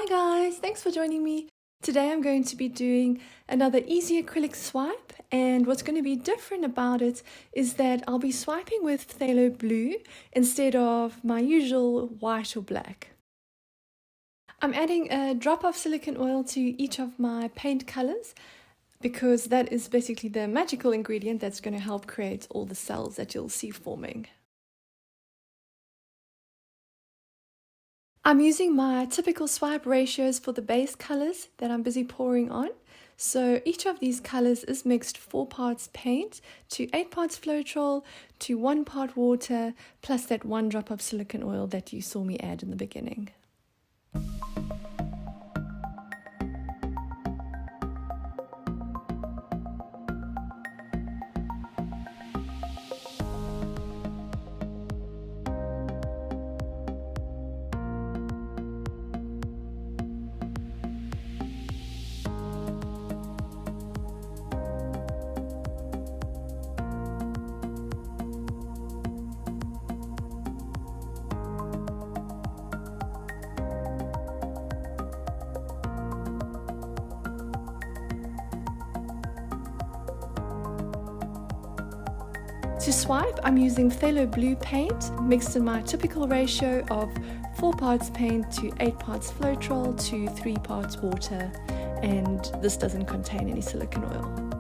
Hi guys, thanks for joining me. Today I'm going to be doing another easy acrylic swipe, and what's going to be different about it is that I'll be swiping with phthalo blue instead of my usual white or black. I'm adding a drop of silicone oil to each of my paint colors because that is basically the magical ingredient that's going to help create all the cells that you'll see forming. I'm using my typical swipe ratios for the base colors that I'm busy pouring on. So each of these colors is mixed 4 parts paint to 8 parts Floetrol to 1 part water plus that 1 drop of silicone oil that you saw me add in the beginning. To swipe, I'm using phthalo blue paint mixed in my typical ratio of 4 parts paint to 8 parts Floetrol to 3 parts water, and this doesn't contain any silicone oil.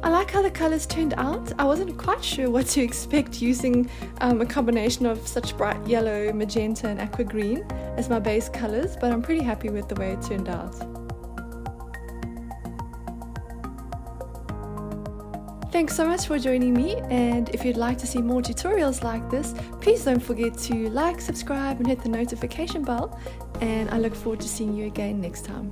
I like how the colors turned out. I wasn't quite sure what to expect using a combination of such bright yellow, magenta and aqua green as my base colors, but I'm pretty happy with the way it turned out. Thanks so much for joining me, and if you'd like to see more tutorials like this, please don't forget to like, subscribe and hit the notification bell, and I look forward to seeing you again next time.